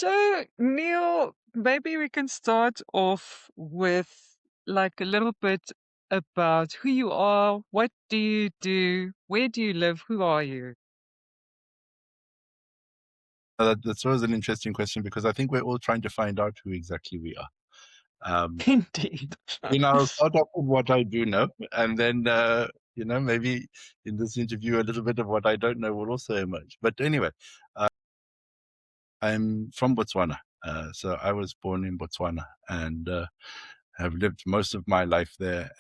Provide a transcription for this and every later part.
So, Neil, maybe we can start off with like a little bit about who you are, what do you do, where do you live, who are you? That's always an interesting question because I think we're all trying to find out who exactly we are. Um, Indeed. I'll start off with what I do know, and then maybe in this interview a little bit of what I don't know will also emerge. But anyway, uh, I'm from Botswana, so I was born in Botswana and have lived most of my life there.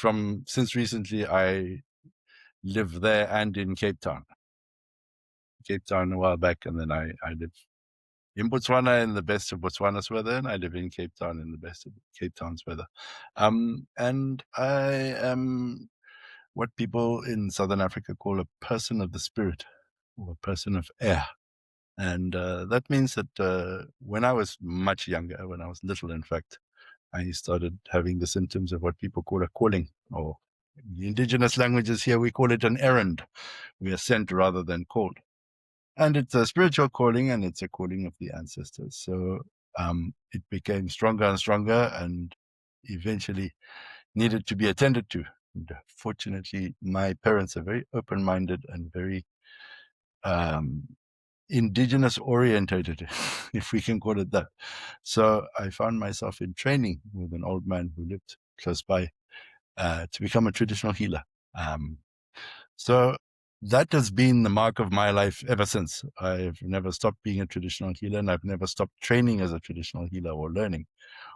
And since recently, I live there and in Cape Town. Cape Town a while back, and then I live in Botswana in the best of Botswana's weather, and I live in Cape Town in the best of Cape Town's weather. And I am what people in Southern Africa call a person of the spirit, or a person of air. And that means that when I was much younger, when I was little, in fact, I started having the symptoms of what people call a calling, or in the indigenous languages here, we call it an errand. We are sent rather than called. And it's a spiritual calling, and it's a calling of the ancestors. So it became stronger and stronger, and eventually needed to be attended to. And fortunately, my parents are very open-minded and very indigenous orientated, if we can call it that. So I found myself in training with an old man who lived close by to become a traditional healer. So that has been the mark of my life ever since. I've never stopped being a traditional healer, and I've never stopped training as a traditional healer or learning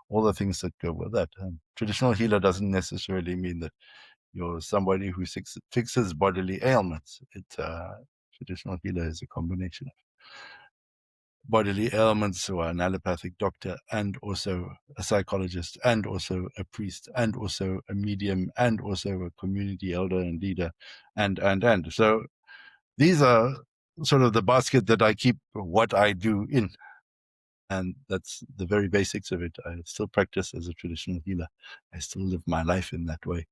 all the things that go with that. Traditional healer doesn't necessarily mean that you're somebody who fixes bodily ailments. Traditional healer is a combination of bodily ailments, or an allopathic doctor, and also a psychologist, and also a priest, and also a medium, and also a community elder and leader, and. So these are sort of the basket that I keep what I do in. And that's the very basics of it. I still practice as a traditional healer. I still live my life in that way.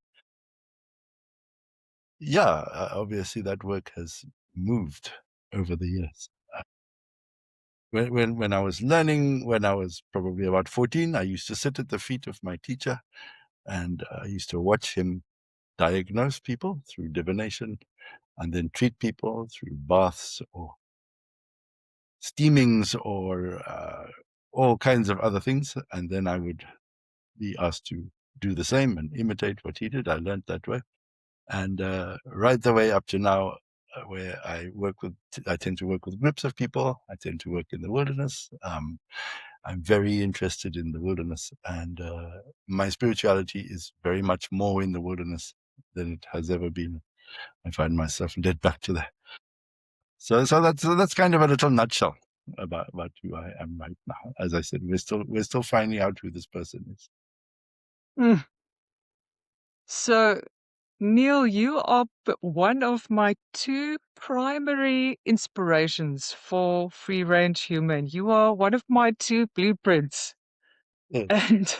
Yeah, obviously that work has moved over the years. When I was learning, when I was probably about 14, I used to sit at the feet of my teacher, and I used to watch him diagnose people through divination, and then treat people through baths or steamings or all kinds of other things. And then I would be asked to do the same and imitate what he did. I learned that way. And right the way up to now, where I tend to work with groups of people. I tend to work in the wilderness. I'm very interested in the wilderness, and my spirituality is very much more in the wilderness than it has ever been. I find myself led back to there. So that's kind of a little nutshell about who I am right now. As I said, we're still finding out who this person is. Mm. So, Neil, you are one of my two primary inspirations for free range human. You are one of my two blueprints. Yes. And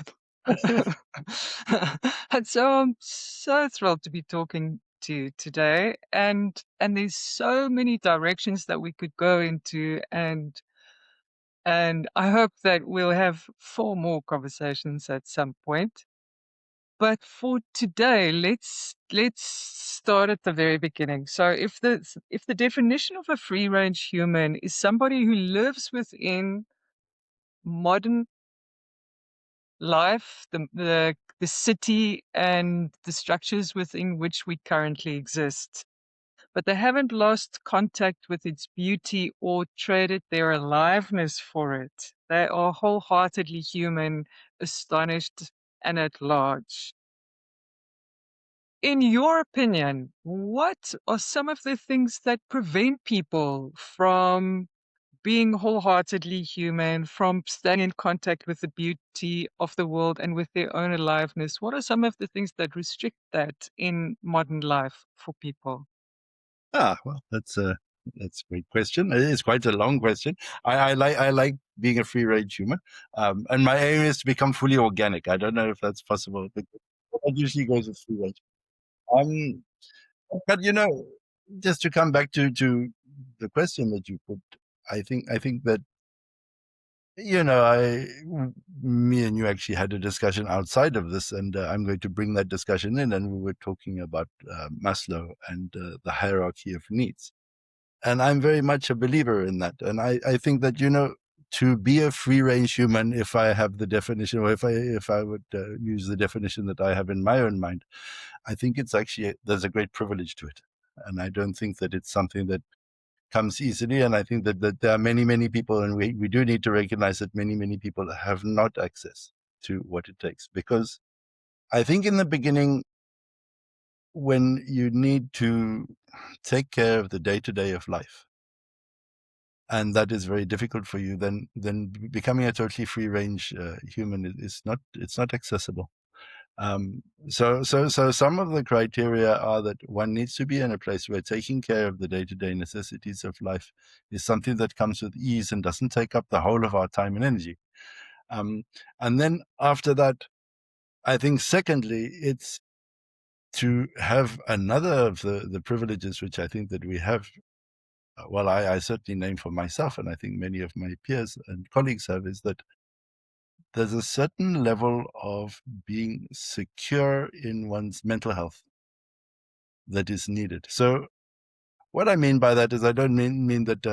and so I'm so thrilled to be talking to you today. And there's so many directions that we could go into, and I hope that we'll have 4 more conversations at some point. But for today, let's start at the very beginning. So if the definition of a free range human is somebody who lives within modern life, the city and the structures within which we currently exist, but they haven't lost contact with its beauty or traded their aliveness for it. They are wholeheartedly human, astonished, and at large. In your opinion, what are some of the things that prevent people from being wholeheartedly human, from staying in contact with the beauty of the world and with their own aliveness? What are some of the things that restrict that in modern life for people? Well, that's a great question. It is quite a long question. I like being a free range human, and my aim is to become fully organic. I don't know if that's possible, but it usually goes with free range. Um, but just to come back to the question that you put, I think that Me and you actually had a discussion outside of this, and I'm going to bring that discussion in. And we were talking about Maslow and the hierarchy of needs. And I'm very much a believer in that. And I think that, to be a free range human, if I have the definition, or if I would use the definition that I have in my own mind, I think it's actually, there's a great privilege to it. And I don't think that it's something that comes easily. And I think that there are many, many people, and we do need to recognize that many, many people have not access to what it takes. Because I think in the beginning, when you need to take care of the day-to-day of life, and that is very difficult for you, then becoming a totally free range human is not, it's not accessible. So some of the criteria are that one needs to be in a place where taking care of the day-to-day necessities of life is something that comes with ease and doesn't take up the whole of our time and energy. And then after that, I think secondly, it's to have another of the privileges which I think that we have. Well, I certainly name for myself, and I think many of my peers and colleagues have, is that there's a certain level of being secure in one's mental health that is needed. So what I mean by that is I don't mean that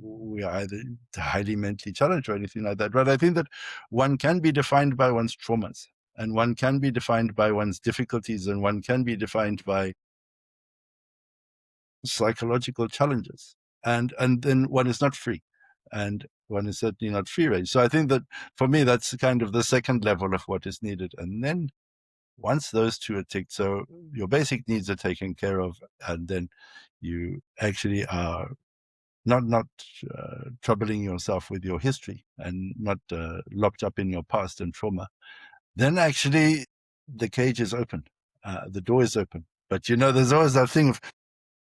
we are either highly mentally challenged or anything like that, but I think that one can be defined by one's traumas, and one can be defined by one's difficulties, and one can be defined by psychological challenges, and then one is not free, and one is certainly not free range. So I think that for me, that's kind of the second level of what is needed. And then once those two are ticked, so your basic needs are taken care of, and then you actually are not troubling yourself with your history, and not locked up in your past and trauma, then actually the cage is open, the door is open. But there's always that thing of,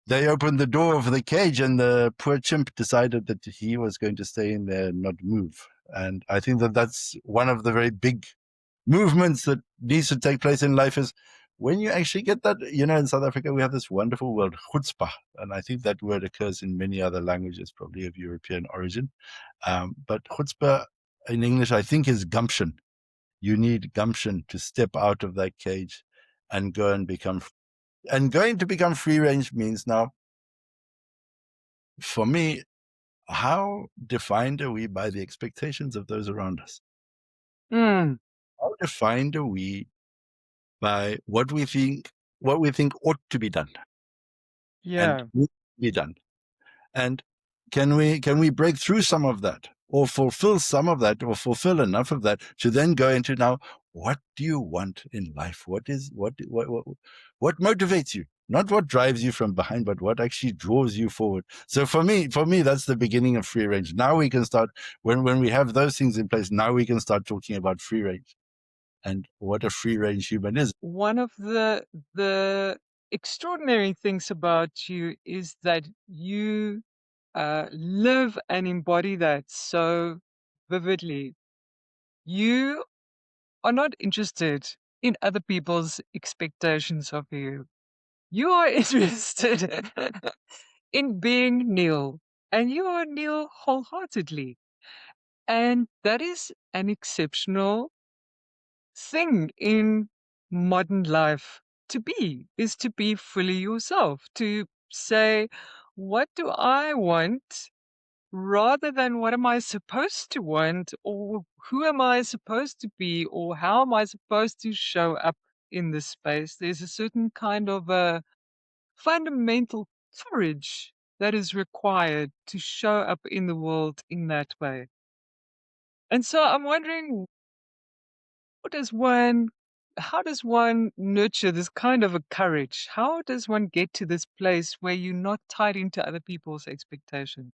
they opened the door of the cage, and the poor chimp decided that he was going to stay in there and not move. And I think that that's one of the very big movements that needs to take place in life, is when you actually get that. In South Africa, we have this wonderful word, chutzpah, and I think that word occurs in many other languages, probably of European origin. But chutzpah in English, I think, is gumption. You need gumption to step out of that cage and go and become. And going to become free range means, now, for me, how defined are we by the expectations of those around us? Mm, How defined are we by what we think ought to be done and yeah. needs to be done? And can we break through some of that, or fulfill some of that, or fulfill enough of that to then go into, now, what do you want in life? What motivates you? Not what drives you from behind, but what actually draws you forward. So for me, that's the beginning of free range. Now we can start, when we have those things in place, now we can start talking about free range and what a free range human is. One of the extraordinary things about you is that you live and embody that so vividly. You are not interested in other people's expectations of you. You are interested in being Neil, and you are Neil wholeheartedly. And that is an exceptional thing in modern life to be, is to be fully yourself, to say, what do I want, rather than what am I supposed to want, or who am I supposed to be, or how am I supposed to show up in this space. There's a certain kind of a fundamental courage that is required to show up in the world in that way. And so I'm wondering, what does one how does one nurture this kind of a courage? How does one get to this place where you're not tied into other people's expectations?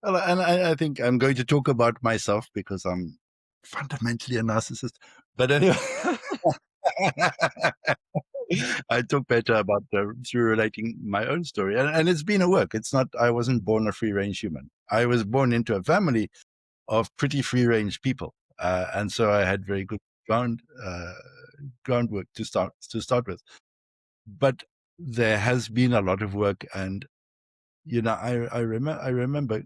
Well, and I think I'm going to talk about myself because I'm fundamentally a narcissist. But anyway, I talk better about through relating my own story, and it's been a work. It's not, I wasn't born a free range human. I was born into a family of pretty free range people, and so I had very good groundwork to start with. But there has been a lot of work, and I remember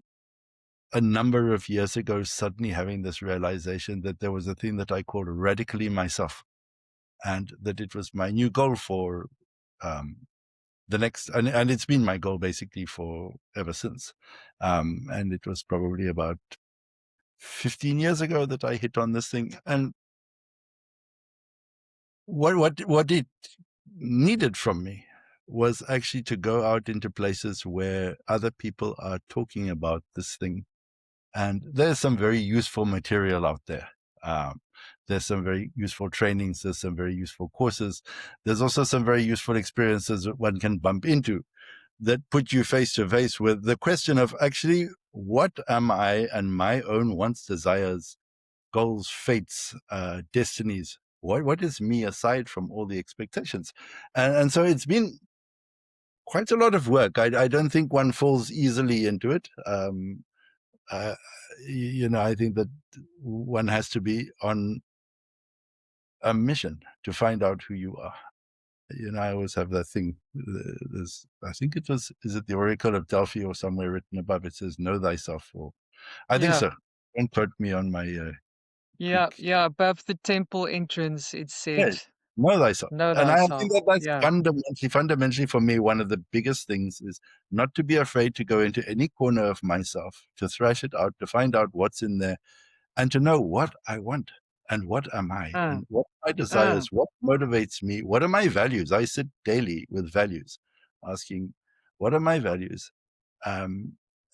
a number of years ago, suddenly having this realization that there was a thing that I called radically myself, and that it was my new goal for the next, and it's been my goal basically for ever since. And it was probably about 15 years ago that I hit on this thing. And what it needed from me was actually to go out into places where other people are talking about this thing. And there's some very useful material out there. Um, there's some very useful trainings. There's some very useful courses. There's also some very useful experiences that one can bump into that put you face to face with the question of actually, what am I and my own wants, desires, goals, fates, destinies? What is me aside from all the expectations? And so it's been quite a lot of work. I don't think one falls easily into it. Uh, I think that one has to be on a mission to find out who you are. I always have that thing. I think is it the Oracle of Delphi or somewhere written above it says, know thyself. Or I think Yeah. so. Don't quote me on my Yeah. Greek. Yeah. Above the temple entrance, it said, Yes, know thyself. know And I think thyself. that that's Yeah. fundamentally for me, one of the biggest things is not to be afraid to go into any corner of myself, to thrash it out, to find out what's in there, and to know what I want and what am I Uh, and what are my uh, desires, what motivates me, what are my values. I sit daily with values, asking, what are my values?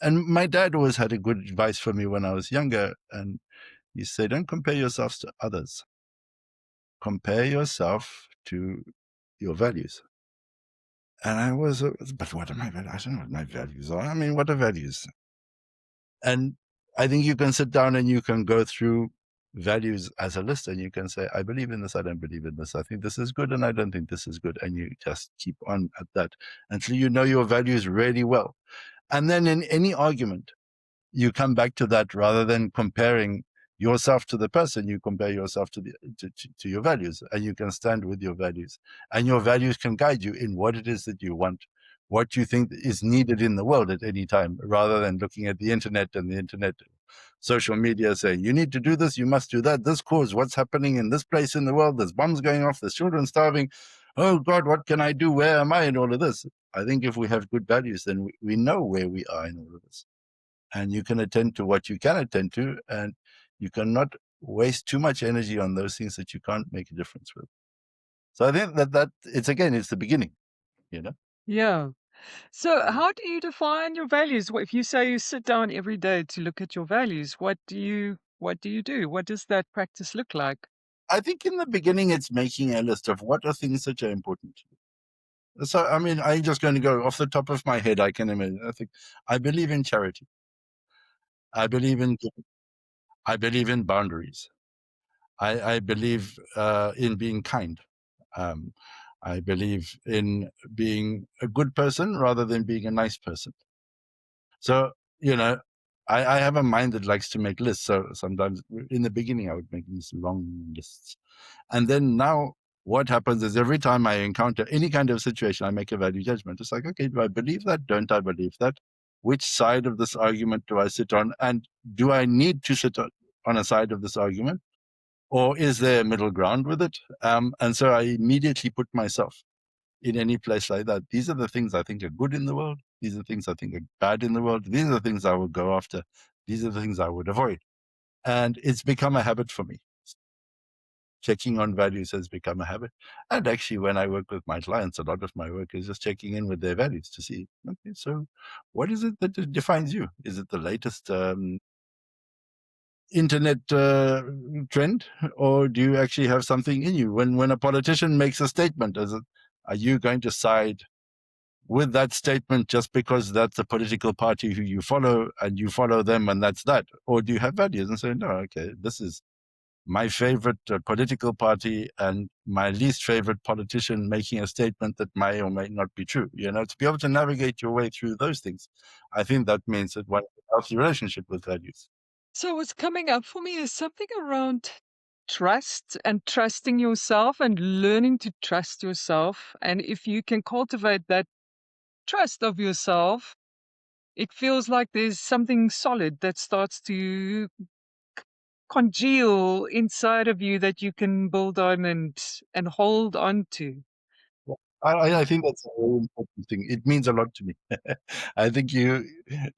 And my dad always had a good advice for me when I was younger, and he said, don't compare yourselves to others. Compare yourself to your values. And I was, but what are my values? I don't know what my values are. I mean, what are values? And I think you can sit down and you can go through values as a list, and you can say, I believe in this, I don't believe in this. I think this is good, and I don't think this is good. And you just keep on at that until you know your values really well. And then in any argument, you come back to that rather than comparing yourself to the person. You compare yourself to your values, and you can stand with your values, and your values can guide you in what it is that you want, what you think is needed in the world at any time, rather than looking at the internet and the internet social media saying, you need to do this, you must do that, this cause, what's happening in this place in the world, there's bombs going off, there's children starving, oh God, what can I do, where am I in all of this? I think if we have good values, then we know where we are in all of this, and you can attend to what you can attend to, and you cannot waste too much energy on those things that you can't make a difference with. So I think that it's the beginning, you know. yeah. So how do you define your values? If you say you sit down every day to look at your values, what do you do? What does that practice look like? I think in the beginning it's making a list of what are things that are important to you. So I mean, I'm just going to go off the top of my head. I can imagine. I think I believe in charity. I believe in I believe in boundaries. I believe in being kind. Um, I believe in being a good person rather than being a nice person. So, I have a mind that likes to make lists. So sometimes in the beginning, I would make these long lists. And then now what happens is every time I encounter any kind of situation, I make a value judgment. It's like, okay, do I believe that? Don't I believe that? Which side of this argument do I sit on? And do I need to sit on a side of this argument? Or is there a middle ground with it? And so I immediately put myself in any place like that. These are the things I think are good in the world. These are the things I think are bad in the world. These are the things I would go after. These are the things I would avoid. And it's become a habit for me. Checking on values has become a habit. And actually, when I work with my clients, a lot of my work is just checking in with their values to see, okay, so what is it that defines you? Is it the latest internet trend, or do you actually have something in you? When a politician makes a statement, are you going to side with that statement just because that's a political party who you follow and you follow them and that's that? Or do you have values and say, no, okay, this is my favorite political party and my least favorite politician making a statement that may or may not be true? To be able to navigate your way through those things, I think that means that one has a healthy relationship with values. So what's coming up for me is something around trust and trusting yourself and learning to trust yourself. And if you can cultivate that trust of yourself, it feels like there's something solid that starts to congeal inside of you that you can build on and hold on to. Yeah. I think that's a very important thing. It means a lot to me. I think you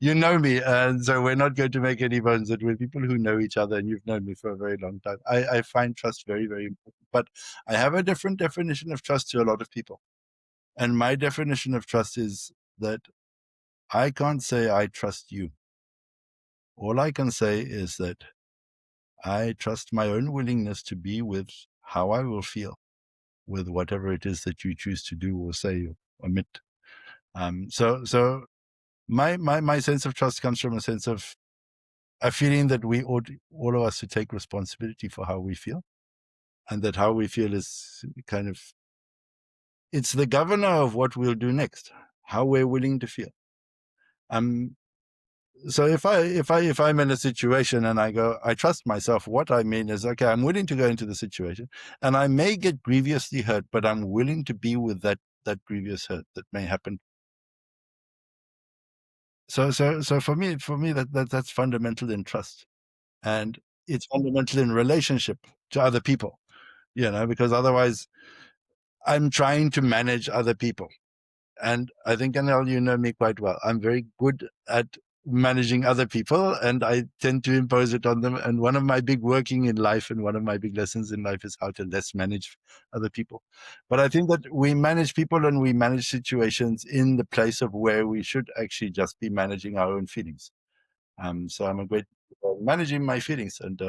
know me, and so we're not going to make any bones that we're people who know each other, and you've known me for a very long time. I find trust very, very important. But I have a different definition of trust to a lot of people. And my definition of trust is that I can't say I trust you. All I can say is that I trust my own willingness to be with how I will feel with whatever it is that you choose to do or say or omit. So my sense of trust comes from a sense of a feeling that we ought, all of us, to take responsibility for how we feel, and that how we feel is kind of, it's the governor of what we'll do next, how we're willing to feel. So if I'm in a situation and I go, I trust myself, what I mean is, okay, I'm willing to go into the situation, and I may get grievously hurt, but I'm willing to be with that grievous hurt that may happen. So for me that's fundamental in trust, and it's fundamental in relationship to other people, because otherwise I'm trying to manage other people. And I think, Anil, you know me quite well. I'm very good at managing other people, and I tend to impose it on them. And one of my big working in life and one of my big lessons in life is how to less manage other people. But I think that we manage people and we manage situations in the place of where we should actually just be managing our own feelings. So I'm a great managing my feelings and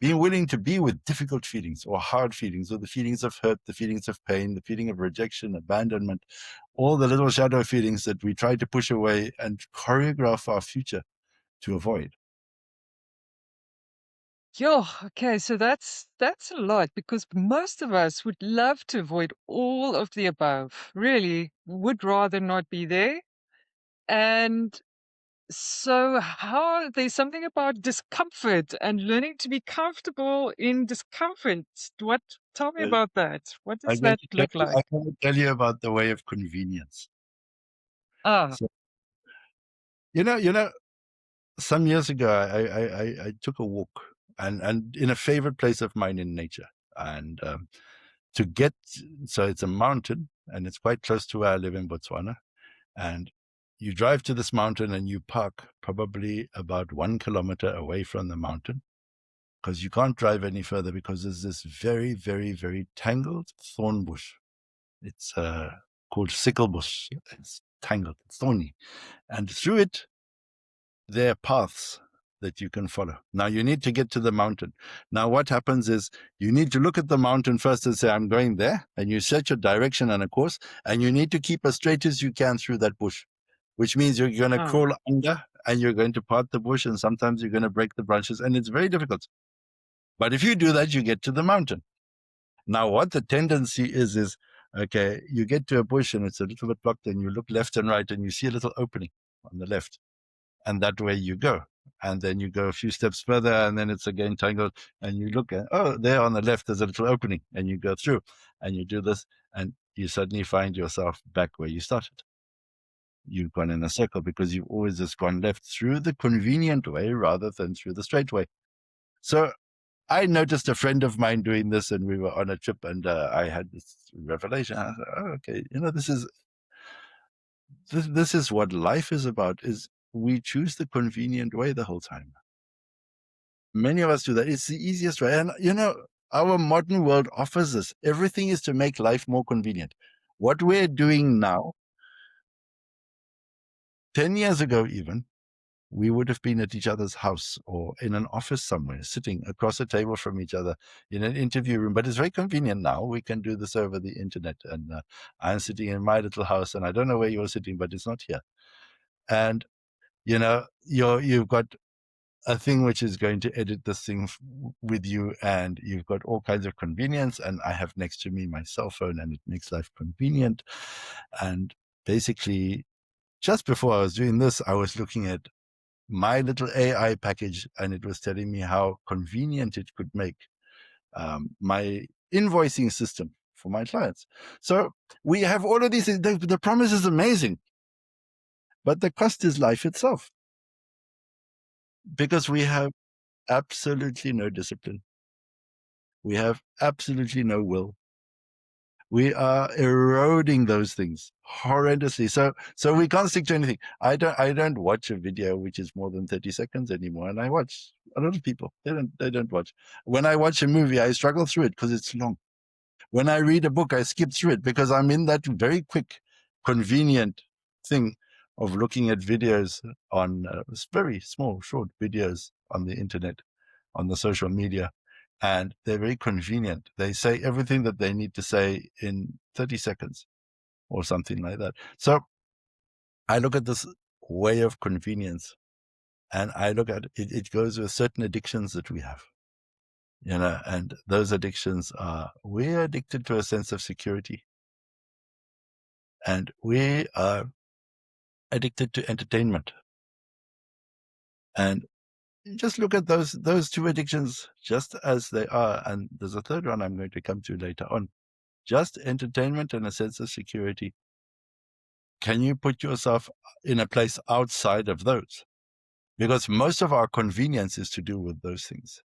being willing to be with difficult feelings or hard feelings, or the feelings of hurt, the feelings of pain, the feeling of rejection, abandonment, all the little shadow feelings that we try to push away and choreograph our future to avoid. Yeah, okay, so that's a lot, because most of us would love to avoid all of the above. Really, would rather not be there. And so there's something about discomfort and learning to be comfortable in discomfort. Tell me Uh, about that. What I'm does going that to tell look you, like? I'm going to tell you about the way of convenience. Ah, So, you know, some years ago, I took a walk and in a favorite place of mine in nature. And to get, so it's a mountain and it's quite close to where I live in Botswana. And you drive to this mountain and you park probably about 1 kilometer away from the mountain, because you can't drive any further because there's this very, very, very tangled thorn bush. It's called sickle bush. It's tangled, it's thorny. And through it, there are paths that you can follow. Now you need to get to the mountain. Now what happens is you need to look at the mountain first and say, I'm going there. And you set your direction and a course, and you need to keep as straight as you can through that bush, which means you're going to ah. crawl under and you're going to part the bush, and sometimes you're going to break the branches, and it's very difficult. But if you do that, you get to the mountain. Now what the tendency is, okay, you get to a bush and it's a little bit blocked, and you look left and right and you see a little opening on the left. And that way you go. And then you go a few steps further, and then it's again tangled. And you look at, oh, there on the left, there's a little opening. And you go through and you do this, and you suddenly find yourself back where you started. You've gone in a circle because you've always just gone left through the convenient way rather than through the straight way. So I noticed a friend of mine doing this, and we were on a trip, and I had this revelation. I thought, oh, okay, this is what life is about, is we choose the convenient way the whole time. Many of us do that. It's the easiest way. And, our modern world offers this. Everything is to make life more convenient. What we're doing now, 10 years ago even, we would have been at each other's house or in an office somewhere, sitting across a table from each other in an interview room. But it's very convenient now. We can do this over the internet. And I'm sitting in my little house, and I don't know where you're sitting, but it's not here. And, you've got a thing which is going to edit this thing with you, and you've got all kinds of convenience. And I have next to me my cell phone, and it makes life convenient. And basically, just before I was doing this, I was looking at my little AI package, and it was telling me how convenient it could make my invoicing system for my clients. So we have all of these things. The promise is amazing. but the cost is life itself, because we have absolutely no discipline. We have absolutely no will. We are eroding those things horrendously. So we can't stick to anything. I don't watch a video which is more than 30 seconds anymore. And I watch a lot of people. They don't watch. When I watch a movie, I struggle through it because it's long. When I read a book, I skip through it because I'm in that very quick, convenient thing of looking at videos on very small, short videos on the internet, on the social media. And they're very convenient. They say everything that they need to say in 30 seconds or something like that. So I look at this way of convenience, and I look at it, it goes with certain addictions that we have, and those addictions are, we're addicted to a sense of security, and we are addicted to entertainment. And just look at those two addictions just as they are. And there's a third one I'm going to come to later on. Just entertainment and a sense of security. Can you put yourself in a place outside of those? Because most of our convenience is to do with those things.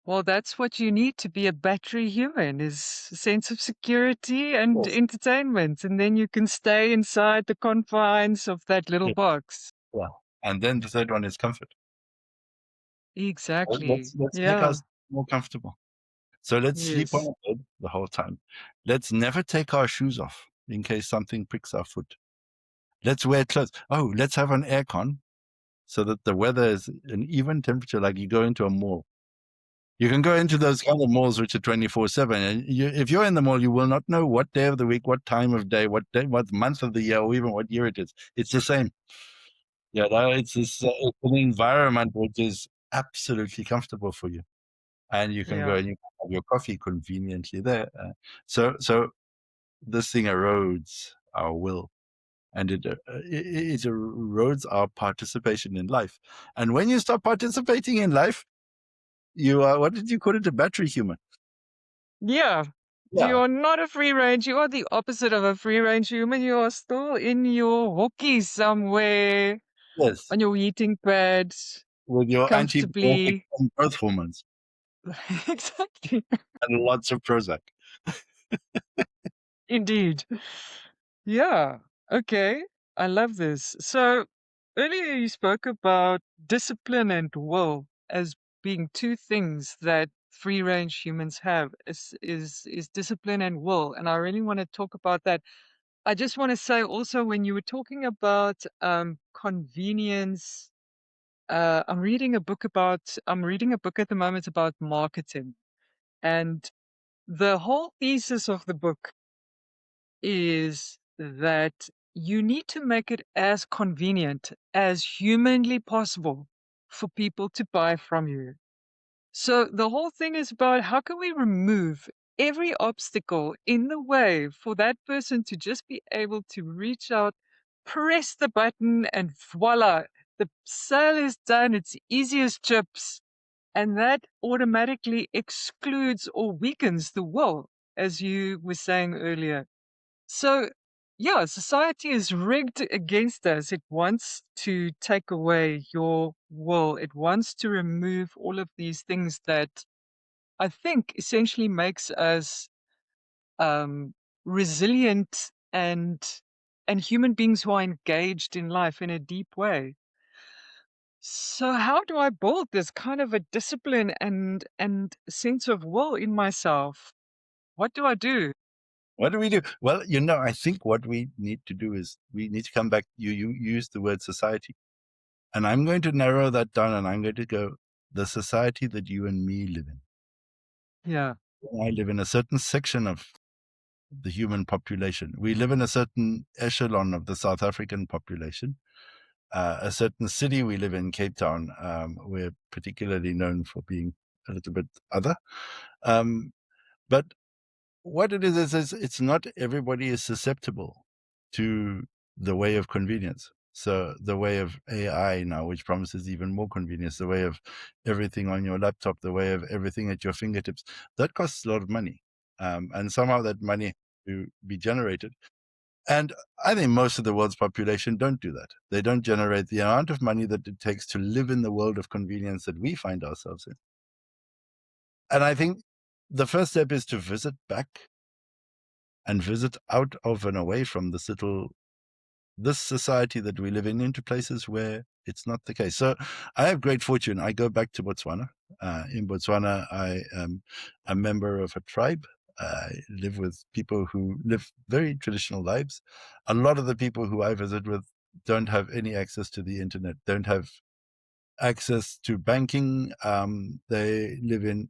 Well, that's what you need to be a battery human, is a sense of security and Yes. entertainment. And then you can stay inside the confines of that little Yeah. box. Yeah. And then the third one is comfort. Exactly. Let's make Yeah. us more comfortable. So let's sleep on Yes. a bed the whole time. Let's never take our shoes off in case something pricks our foot. Let's wear clothes. Oh, let's have an aircon so that the weather is an even temperature, like you go into a mall. You can go into those kind of malls which are 24/7, and if you're in the mall, you will not know what day of the week, what time of day, what month of the year, or even what year it is. It's the same. Yeah, it's it's an environment which is absolutely comfortable for you, and you can go Yeah. and you can have your coffee conveniently there. So this thing erodes our will, and it erodes our participation in life. And when you stop participating in life, you are, what did you call it, a battery human? Yeah. You Yeah. are not a free range. You are the opposite of a free range human. You are still in your hockey somewhere Yes. on your eating pad, With your antibiotic comfortably. and growth hormones Exactly. and lots of Prozac. Indeed. Yeah. Okay. I love this. So earlier you spoke about discipline and will as being two things that free range humans have, is discipline and will. And I really want to talk about that. I just want to say also, when you were talking about convenience, I'm reading a book at the moment about marketing, and the whole thesis of the book is that you need to make it as convenient as humanly possible for people to buy from you. So the whole thing is about, how can we remove every obstacle in the way for that person to just be able to reach out, press the button, and voila, the sale is done. It's easy as chips. And that automatically excludes or weakens the will, as you were saying earlier. So, yeah, society is rigged against us. It wants to take away your will. It wants to remove all of these things that I think essentially makes us um, resilient and human beings who are engaged in life in a deep way. So, how do I build this kind of a discipline and sense of will in myself? What do I do? What do we do? Well, I think what we need to do is we need to come back. You used the word society, and I'm going to narrow that down, and I'm going to go the society that you and me live in. Yeah, I live in a certain section of the human population. We live in a certain echelon of the South African population. A certain city we live in, Cape Town, we're particularly known for being a little bit other. But what it is it's not everybody is susceptible to the way of convenience. So the way of AI now, which promises even more convenience, the way of everything on your laptop, the way of everything at your fingertips, that costs a lot of money. And somehow that money to be generated. And I think most of the world's population don't do that. They don't generate the amount of money that it takes to live in the world of convenience that we find ourselves in. And I think the first step is to visit back and visit out of and away from this society that we live in, into places where it's not the case. So I have great fortune. I go back to Botswana. In Botswana, I am a member of a tribe. I live with people who live very traditional lives. A lot of the people who I visit with don't have any access to the internet, don't have access to banking. They live in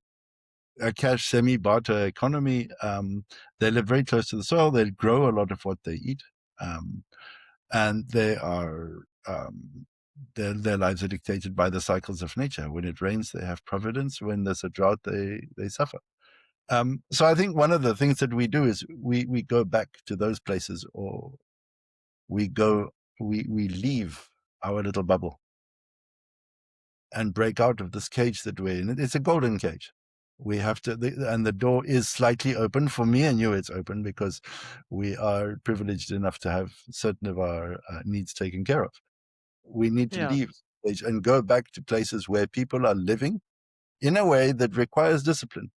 a cash semi-barter economy. They live very close to the soil. They grow a lot of what they eat. And they are their lives are dictated by the cycles of nature. When it rains, they have providence. When there's a drought, they suffer. So I think one of the things that we do is we go back to those places, or we leave our little bubble and break out of this cage that we're in. It's a golden cage. We have to, and the door is slightly open for me and you. It's open because we are privileged enough to have certain of our needs taken care of. We need to leave and go back to places where people are living in a way that requires discipline,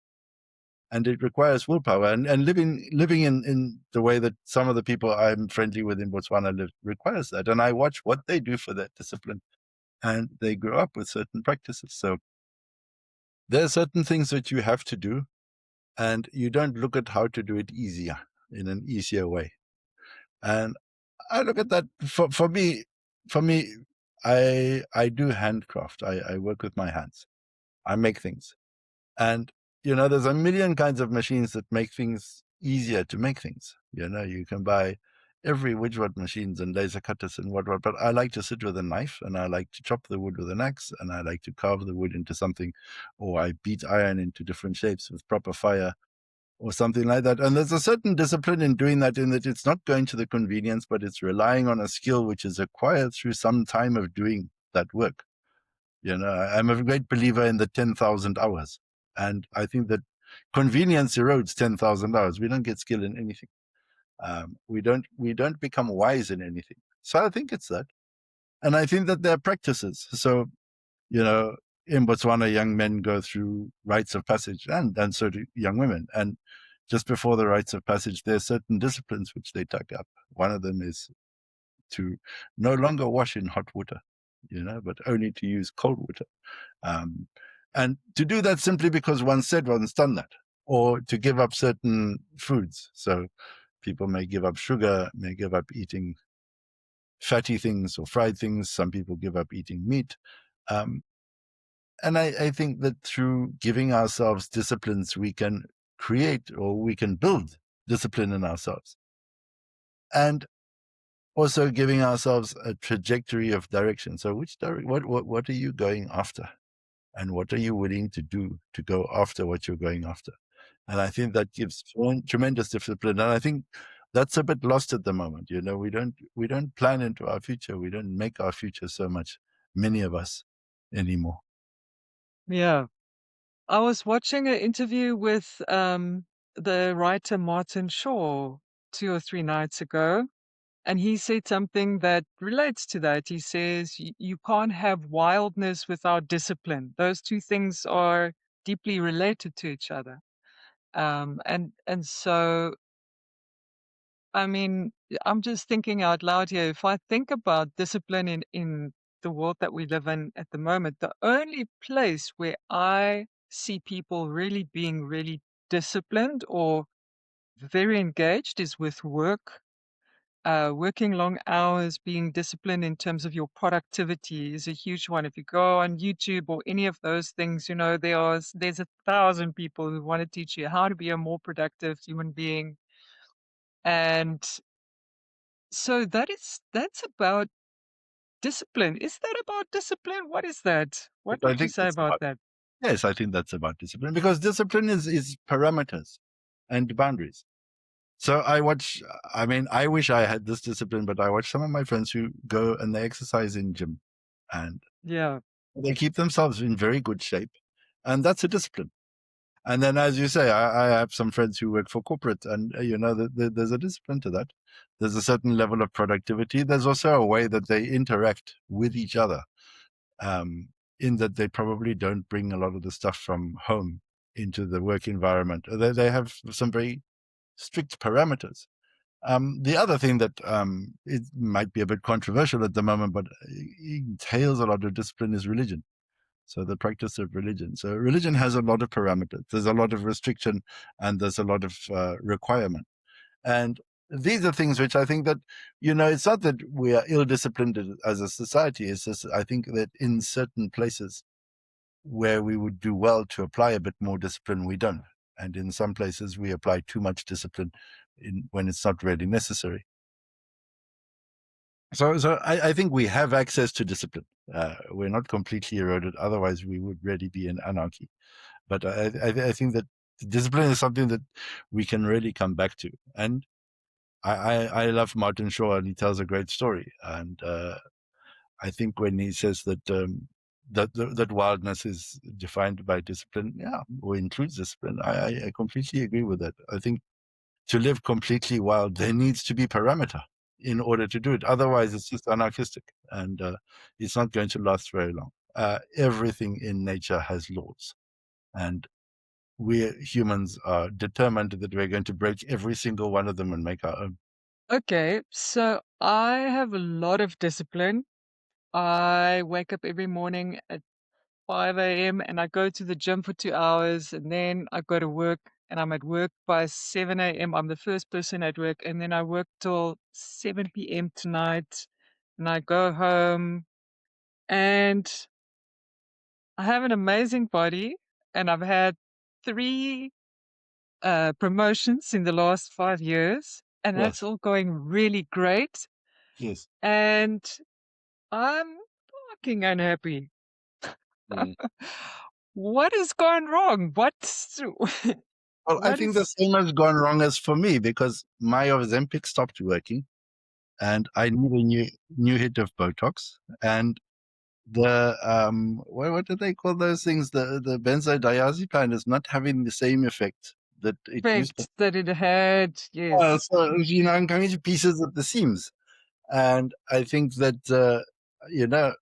and it requires willpower, and living in the way that some of the people I'm friendly with in Botswana live requires that. And I watch what they do for that discipline, and they grow up with certain practices. So there are certain things that you have to do, and you don't look at how to do it in an easier way. And I look at that for me, I do handcraft. I work with my hands. I make things. And, there's a million kinds of machines that make things easier to make things. You can buy every which what machines and laser cutters and what, but I like to sit with a knife, and I like to chop the wood with an axe, and I like to carve the wood into something, or I beat iron into different shapes with proper fire or something like that. And there's a certain discipline in doing that, in that it's not going to the convenience, but it's relying on a skill which is acquired through some time of doing that work. I'm a great believer in the 10,000 hours. And I think that convenience erodes 10,000 hours. We don't get skill in anything. We don't become wise in anything. So I think it's that. And I think that there are practices. So, in Botswana, young men go through rites of passage, and so do young women. And just before the rites of passage, there are certain disciplines which they take up. One of them is to no longer wash in hot water, but only to use cold water. And to do that simply because one said one's done that, or to give up certain foods. So people may give up sugar, may give up eating fatty things or fried things. Some people give up eating meat. And I think that through giving ourselves disciplines, we can create, or we can build discipline in ourselves. And also giving ourselves a trajectory of direction. So what are you going after? And what are you willing to do to go after what you're going after? And I think that gives tremendous discipline. And I think that's a bit lost at the moment. We don't plan into our future. We don't make our future so much, many of us, anymore. Yeah. I was watching an interview with the writer Martin Shaw 2 or 3 nights ago, and he said something that relates to that. He says, You can't have wildness without discipline. Those two things are deeply related to each other. And so, I mean, I'm just thinking out loud here. If I think about discipline in the world that we live in at the moment, the only place where I see people really being really disciplined or very engaged is with work. Working long hours, being disciplined in terms of your productivity is a huge one. If you go on YouTube or any of those things, there's 1,000 people who want to teach you how to be a more productive human being. And so that's about discipline. Is that about discipline? What is that? What But I would you think say about that? yes, I think that's about discipline, because discipline is parameters and boundaries. So I wish I had this discipline, but I watch some of my friends who go and they exercise in gym, and Yeah. they keep themselves in very good shape. And that's a discipline. And then, as you say, I have some friends who work for corporate, and there's a discipline to that. There's a certain level of productivity. There's also a way that they interact with each other, um, in that they probably don't bring a lot of the stuff from home into the work environment. They have some very strict parameters. The other thing that it might be a bit controversial at the moment, but entails a lot of discipline is religion. So the practice of religion. So religion has a lot of parameters. There's a lot of restriction and there's a lot of requirement. And these are things which I think that, it's not that we are ill-disciplined as a society. It's just, I think that in certain places where we would do well to apply a bit more discipline, we don't. And in some places we apply too much discipline when it's not really necessary. So I think we have access to discipline. We're not completely eroded. Otherwise, we would really be in anarchy. But I think that discipline is something that we can really come back to. And I love Martin Shaw, and he tells a great story. And I think when he says that that wildness is defined by discipline, yeah, or includes discipline, I completely agree with that. I think to live completely wild, there needs to be parameter in order to do it. Otherwise, it's just anarchistic, and it's not going to last very long. Everything in nature has laws, and we humans are determined that we're going to break every single one of them and make our own. Okay, so I have a lot of discipline. I wake up every morning at 5 a.m. and I go to the gym for 2 hours, and then I go to work, and I'm at work by 7 a.m. I'm the first person at work, and then I work till 7 p.m. tonight, and I go home, and I have an amazing body, and I've had three promotions in the last 5 years, and that's Yes, all going really great. yes. And I'm fucking unhappy. Mm. What has gone wrong? Well, I What think the is same has gone wrong as for me because my Ozempic stopped working, and I need a new hit of Botox. And the what do they call those things? The benzodiazepine is not having the same effect that it used to. effect that it had? Yes. So I'm coming to pieces at the seams, and I think that you know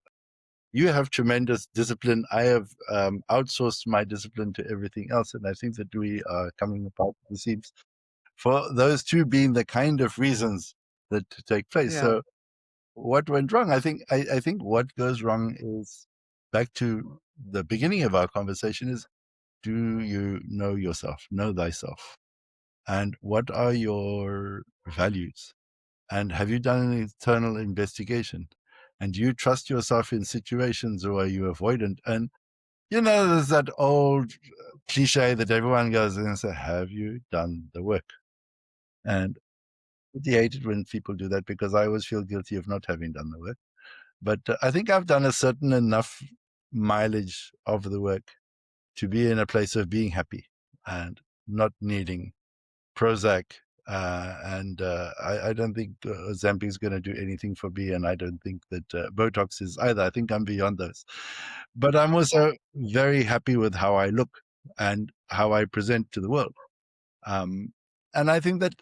you have tremendous discipline. I have outsourced my discipline to everything else, and I think that we are coming apart at the seams for those two being the kind of reasons that take place. Yeah. So what went wrong? I think what goes wrong is back to the beginning of our conversation is, do you know yourself, know thyself? And what are your values? And have you done an internal investigation? And do you trust yourself in situations, or are you avoidant? And there's that old cliche that everyone goes in and say, have you done the work? And I hate it when people do that because I always feel guilty of not having done the work. But I think I've done a certain enough mileage of the work to be in a place of being happy and not needing Prozac. I don't think Ozempic is going to do anything for me, and I don't think that Botox is either. I think I'm beyond those. But I'm also very happy with how I look and how I present to the world. Um, and I think that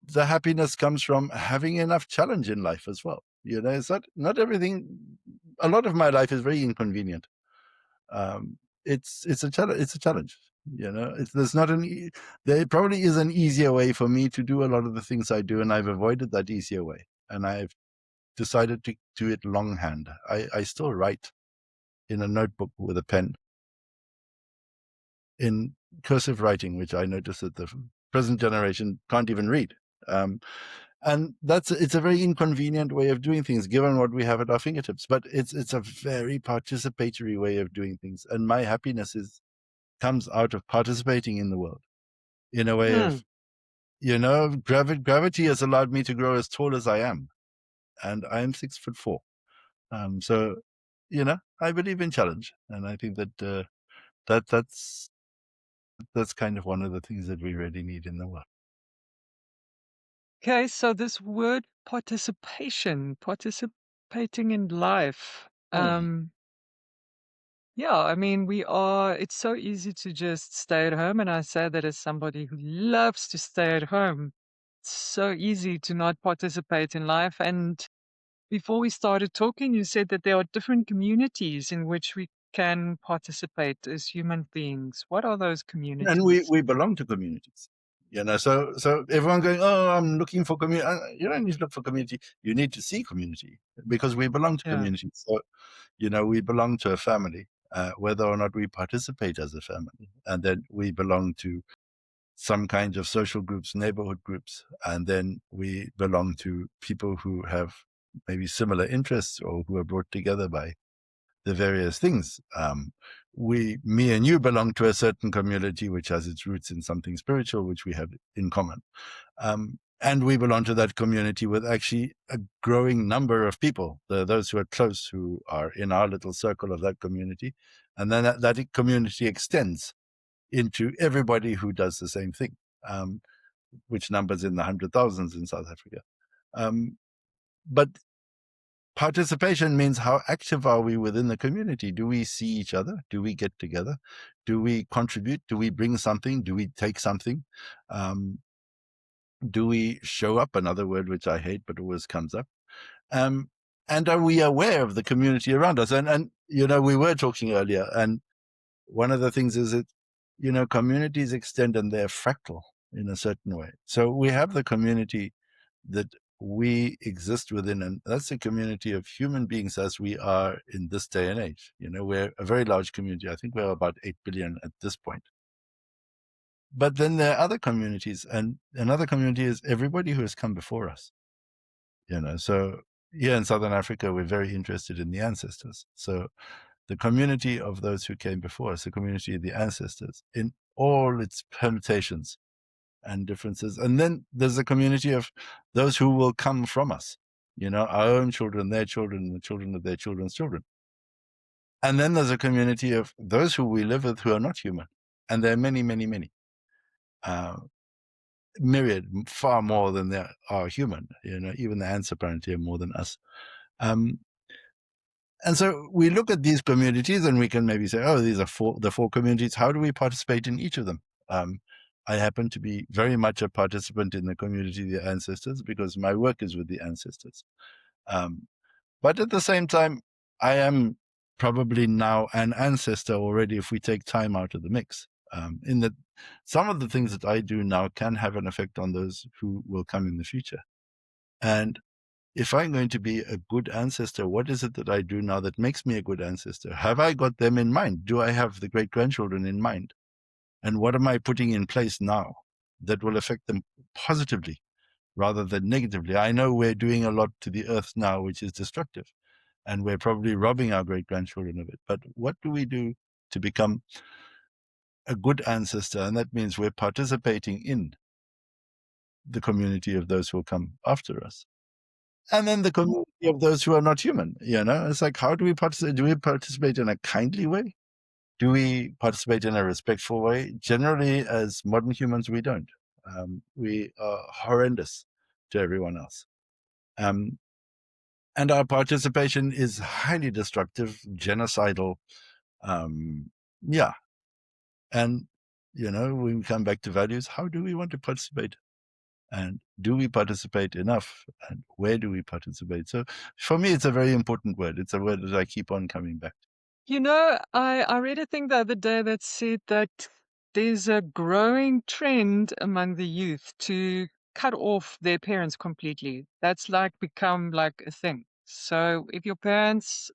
the happiness comes from having enough challenge in life as well. It's not everything. A lot of my life is very inconvenient. Um, it's a challenge. It's a challenge. There's not there probably is an easier way for me to do a lot of the things I do, and I've avoided that easier way, and I've decided to do it longhand. I still write in a notebook with a pen in cursive writing, which I notice that the present generation can't even read. Um, and it's a very inconvenient way of doing things given what we have at our fingertips, but it's a very participatory way of doing things, and my happiness comes out of participating in the world in a way Hmm. of gravity has allowed me to grow as tall as I am, and I am 6'4". So I believe in challenge, and I think that that's kind of one of the things that we really need in the world. Okay, so this word participation, participating in life. Hmm. Yeah, I mean, it's so easy to just stay at home. And I say that as somebody who loves to stay at home. It's so easy to not participate in life. And before we started talking, you said that there are different communities in which we can participate as human beings. What are those And communities? we belong to communities. So everyone going, oh, I'm looking for community. You don't need to look for community. You need to see community because we belong to Yeah. community. So, we belong to a family, whether or not we participate as a family. And then we belong to some kind of social groups, neighborhood groups. And then we belong to people who have maybe similar interests or who are brought together by the various things. Me and you belong to a certain community which has its roots in something spiritual, which we have in common. And we belong to that community with actually a growing number of people, those who are close, who are in our little circle of that community. And then that community extends into everybody who does the same thing, which numbers in the 100,000s in South Africa. But participation means how active are we within the community? Do we see each other? Do we get together? Do we contribute? Do we bring something? Do we take something? Do we show up? Another word which I hate but always comes up. Um, and are we aware of the community around us? And we were talking earlier, and one of the things is that communities extend and they're fractal in a certain way. So we have the community that we exist within, and that's the community of human beings as we are in this day and age. We're a very large community. I think we're about 8 billion at this point. But then there are other communities, and another community is everybody who has come before us. So here in Southern Africa, we're very interested in the ancestors. So the community of those who came before us, the community of the ancestors, in all its permutations and differences. And then there's a community of those who will come from us, our own children, their children, the children of their children's children. And then there's a community of those who we live with who are not human. And there are many, many, many. Myriad, far more than there are human. Even the ants apparently are more than us. And so we look at these communities and we can maybe say, oh, these are the four communities. How do we participate in each of them? I happen to be very much a participant in the community of the ancestors because my work is with the ancestors. But at the same time, I am probably now an ancestor already if we take time out of the mix. In that some of the things that I do now can have an effect on those who will come in the future. And if I'm going to be a good ancestor, what is it that I do now that makes me a good ancestor? Have I got them in mind? Do I have the great-grandchildren in mind? And what am I putting in place now that will affect them positively rather than negatively? I know we're doing a lot to the earth now, which is destructive, and we're probably robbing our great-grandchildren of it. But what do we do to become a good ancestor? And that means we're participating in the community of those who will come after us. And then the community of those who are not human, it's like, how do we participate? Do we participate in a kindly way? Do we participate in a respectful way? Generally, as modern humans, we don't. We are horrendous to everyone else. And our participation is highly destructive, genocidal. Yeah. And, when we come back to values, how do we want to participate? And do we participate enough? And where do we participate? So for me, it's a very important word. It's a word that I keep on coming back to. I read a thing the other day that said that there's a growing trend among the youth to cut off their parents completely. That's like become like a thing. So if your parents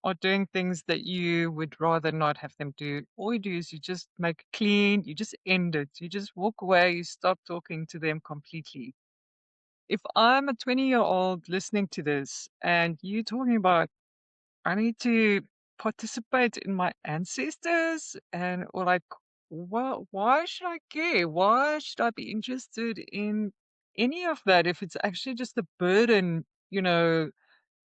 are doing things that you would rather not have them do, all you do is you just make it clean, you just end it, you just walk away, you stop talking to them completely. If I'm a 20-year-old listening to this and you talking about I need to participate in my ancestors and or like why should I care? Why should I be interested in any of that if it's actually just a burden,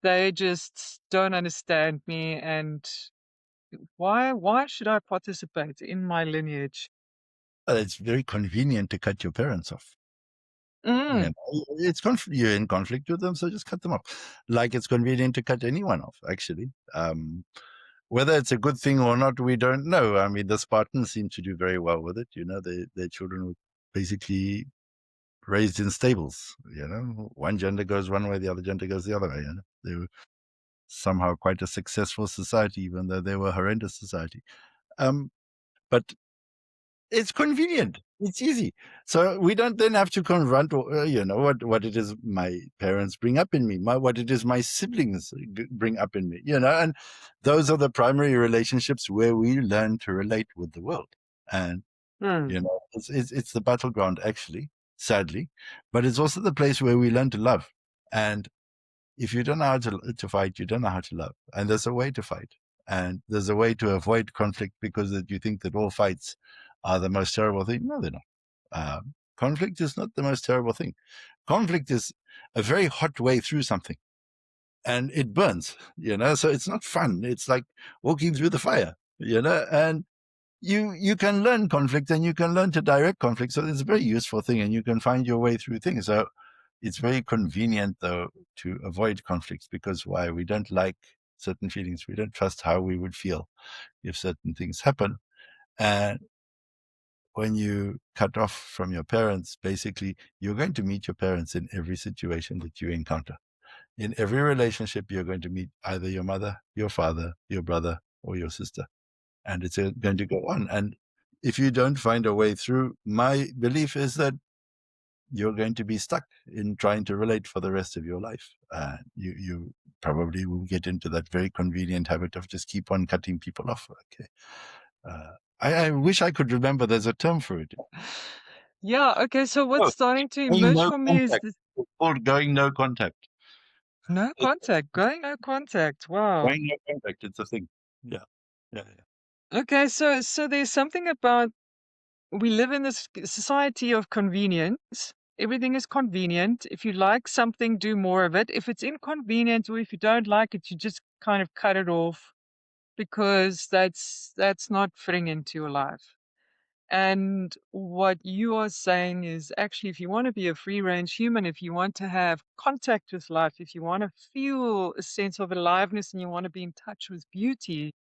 they just don't understand me and why should I participate in my lineage? Well, it's very convenient to cut your parents off. Mm. You're in conflict with them, so just cut them off. Like it's convenient to cut anyone off, actually. Whether it's a good thing or not, we don't know. I mean, the Spartans seem to do very well with it. Their children were basically raised in stables. One gender goes one way, the other gender goes the other way. They were somehow quite a successful society, even though they were a horrendous society. But it's convenient. It's easy. So we don't then have to confront, what it is my parents bring up in me, what it is my siblings bring up in me, and those are the primary relationships where we learn to relate with the world. And, it's the battleground, actually, sadly, but it's also the place where we learn to love. And if you don't know how to fight, you don't know how to love. And there's a way to fight. And there's a way to avoid conflict, because that you think that all fights are the most terrible thing. No, they're not. Conflict is not the most terrible thing. Conflict is a very hot way through something, and it burns, so it's not fun. It's like walking through the fire, and you can learn conflict, and you can learn to direct conflict. So it's a very useful thing, and you can find your way through things. So it's very convenient, though, to avoid conflicts, because why? We don't like certain feelings. We don't trust how we would feel if certain things happen. And when you cut off from your parents, basically, you're going to meet your parents in every situation that you encounter. In every relationship, you're going to meet either your mother, your father, your brother, or your sister. And it's going to go on. And if you don't find a way through, my belief is that you're going to be stuck in trying to relate for the rest of your life. You probably will get into that very convenient habit of just keep on cutting people off. Okay. I wish I could remember. There's a term for it. Yeah. Okay. So what's starting to Going emerge no for me is contact. this It's called going no contact. no contact, going no contact. Wow. Going no contact. It's a thing. Yeah. Yeah. Okay. So there's something about we live in this society of convenience. Everything is convenient. If you like something, do more of it. If it's inconvenient or if you don't like it, you just kind of cut it off because that's not fitting into your life. And what you are saying is actually, if you want to be a free range human, if you want to have contact with life, if you want to feel a sense of aliveness and you want to be in touch with beauty,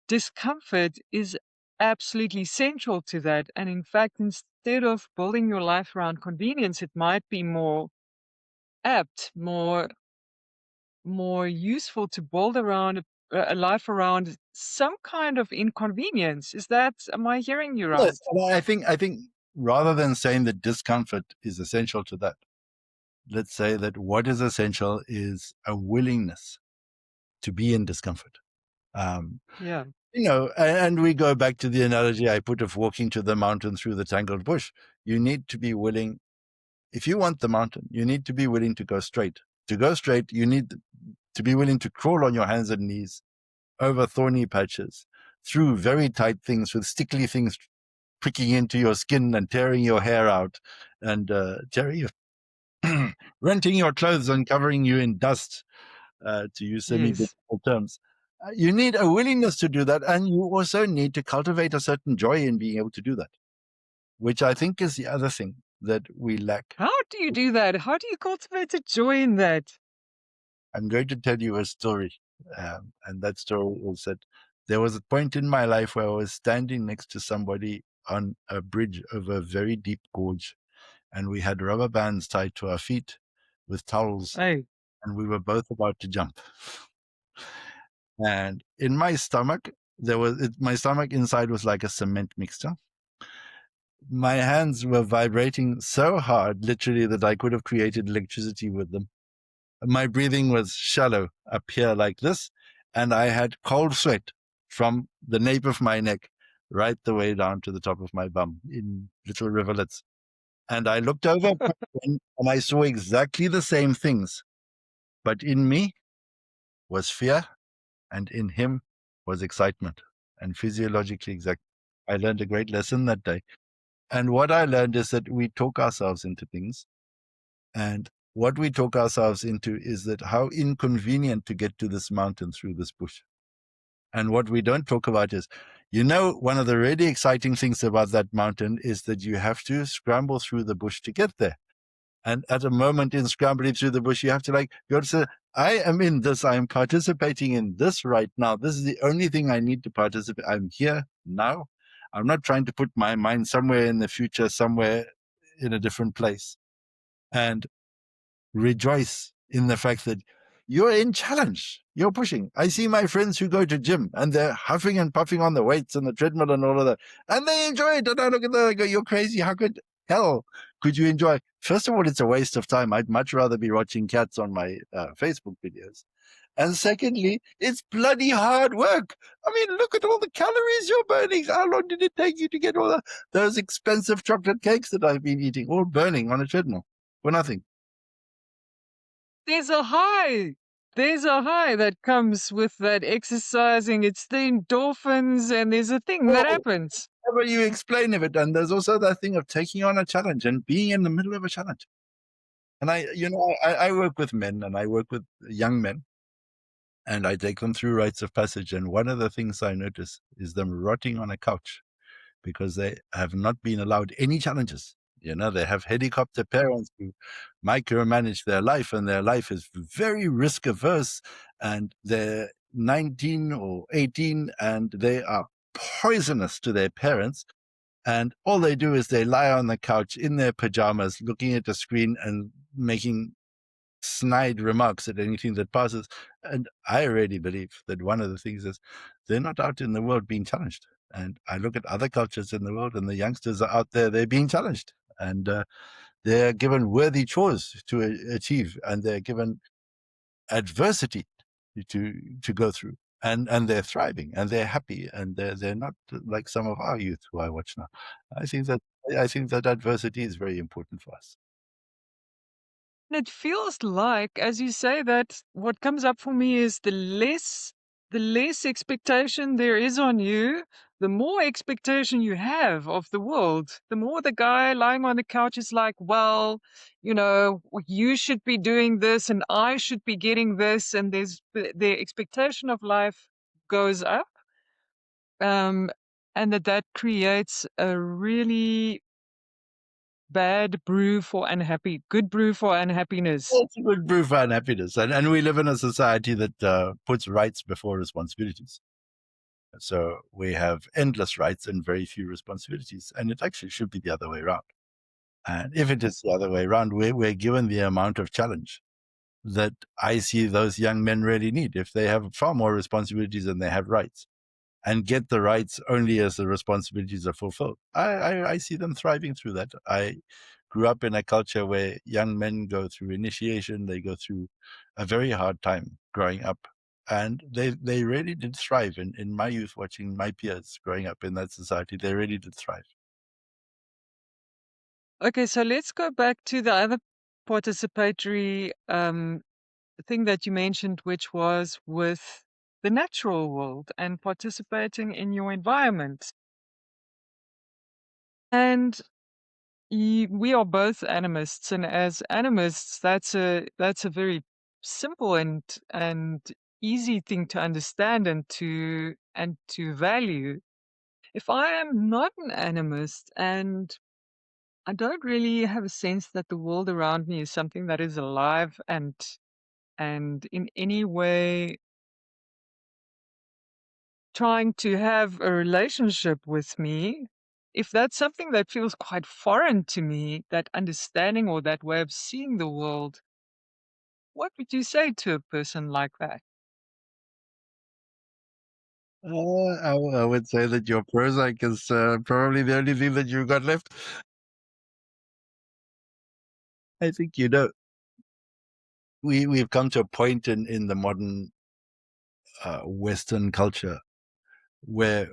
discomfort is absolutely central to that. And in fact, instead of building your life around convenience, it might be more apt, more useful to build around a life around some kind of inconvenience. Am I hearing you right? Yes, and I think rather than saying that discomfort is essential to that, let's say that what is essential is a willingness to be in discomfort. Yeah. And we go back to the analogy I put of walking to the mountain through the tangled bush. You need to be willing. If you want the mountain, you need to be willing to go straight. To go straight, you need to be willing to crawl on your hands and knees over thorny patches, through very tight things with stickly things pricking into your skin and tearing your hair out, and renting your clothes and covering you in dust, to use Yes. semi-biblical terms. You need a willingness to do that, and you also need to cultivate a certain joy in being able to do that, which I think is the other thing that we lack. How do you do that? How do you cultivate a joy in that? I'm going to tell you a story, and that story is that there was a point in my life where I was standing next to somebody on a bridge over a very deep gorge, and we had rubber bands tied to our feet with towels, Hey, and we were both about to jump. And in my stomach, my stomach inside was like a cement mixture. My hands were vibrating so hard, literally, that I could have created electricity with them. My breathing was shallow up here like this, and I had cold sweat from the nape of my neck right the way down to the top of my bum in little rivulets. And I looked over and I saw exactly the same things, but in me was fear, and in him was excitement, and physiologically exact. I learned a great lesson that day. And what I learned is that we talk ourselves into things. And what we talk ourselves into is that how inconvenient to get to this mountain through this bush. And what we don't talk about is, one of the really exciting things about that mountain is that you have to scramble through the bush to get there. And at a moment in scrambling through the bush, you have to like go to say, I am in this. I am participating in this right now. This is the only thing I need to participate. I'm here now. I'm not trying to put my mind somewhere in the future, somewhere in a different place. And rejoice in the fact that you're in challenge. You're pushing. I see my friends who go to gym and they're huffing and puffing on the weights and the treadmill and all of that, and they enjoy it. And I look at them and I go, you're crazy. How could hell could you enjoy? First of all, it's a waste of time. I'd much rather be watching cats on my Facebook videos. And secondly, it's bloody hard work. I mean, look at all the calories you're burning. How long did it take you to get all those expensive chocolate cakes that I've been eating, all burning on a treadmill for nothing? There's a high. There's a high that comes with that exercising. It's the endorphins, and there's a thing that Oh, happens. however you explain of it, and there's also that thing of taking on a challenge and being in the middle of a challenge. And I work with men and I work with young men, and I take them through rites of passage. And one of the things I notice is them rotting on a couch because they have not been allowed any challenges. They have helicopter parents who micromanage their life, and their life is very risk averse, and they're 19 or 18, and they are poisonous to their parents. And all they do is they lie on the couch in their pajamas, looking at the screen and making snide remarks at anything that passes. And I really believe that one of the things is they're not out in the world being challenged. And I look at other cultures in the world, and the youngsters are out there, they're being challenged. And they're given worthy chores to achieve, and they're given adversity to go through. And they're thriving, and they're happy, and they're not like some of our youth who I watch now. I think that I think that adversity is very important for us. And it feels like, as you say, that what comes up for me is the less expectation there is on you, the more expectation you have of the world. The more the guy lying on the couch is like, well, you should be doing this and I should be getting this, and the expectation of life goes up. Um, and that creates a really good brew for unhappiness. It's a good proof for unhappiness, and we live in a society that puts rights before responsibilities. So we have endless rights and very few responsibilities, and it actually should be the other way around. And if it is the other way around, we're given the amount of challenge that I see those young men really need. If they have far more responsibilities than they have rights, and get the rights only as the responsibilities are fulfilled, I see them thriving through that. I grew up in a culture where young men go through initiation, they go through a very hard time growing up. And they really did thrive in my youth, watching my peers growing up in that society. They really did thrive. Okay, so let's go back to the other participatory thing that you mentioned, which was with the natural world and participating in your environment. And we are both animists, and as animists, that's a very simple and easy thing to understand and to value. If I am not an animist and I don't really have a sense that the world around me is something that is alive and in any way trying to have a relationship with me. If that's something that feels quite foreign to me, that understanding or that way of seeing the world, what would you say to a person like that? I would say that your Prozac is probably the only thing that you've got left. I think we've come to a point in the modern Western culture where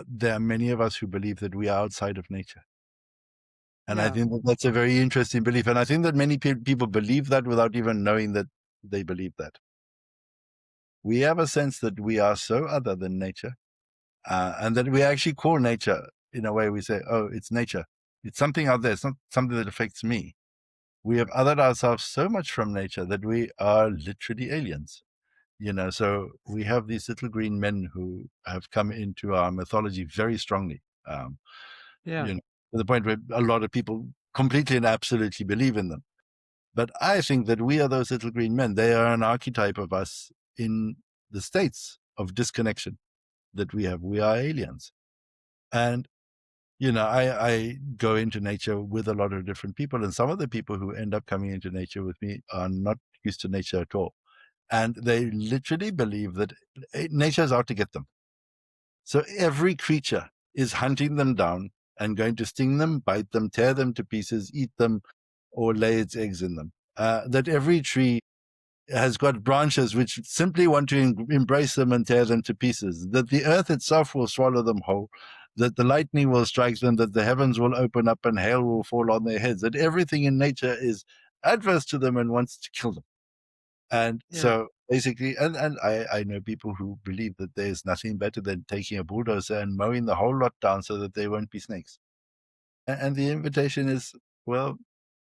there are many of us who believe that we are outside of nature. And I Yeah. think that that's a very interesting belief. And I think that many people believe that without even knowing that they believe that. We have a sense that we are so other than nature, and that we actually call nature, in a way, we say, oh, it's nature. It's something out there. It's not something that affects me. We have othered ourselves so much from nature that we are literally aliens. So we have these little green men who have come into our mythology very strongly. Yeah. To the point where a lot of people completely and absolutely believe in them. But I think that we are those little green men. They are an archetype of us in the states of disconnection that we have. We are aliens. And, I go into nature with a lot of different people, and some of the people who end up coming into nature with me are not used to nature at all. And they literally believe that nature is out to get them. So every creature is hunting them down and going to sting them, bite them, tear them to pieces, eat them, or lay its eggs in them. That every tree has got branches which simply want to embrace them and tear them to pieces, that the earth itself will swallow them whole, that the lightning will strike them, that the heavens will open up and hail will fall on their heads, that everything in nature is adverse to them and wants to kill them. And Yeah. so basically, and I know people who believe that there's nothing better than taking a bulldozer and mowing the whole lot down so that there won't be snakes. And the invitation is, well,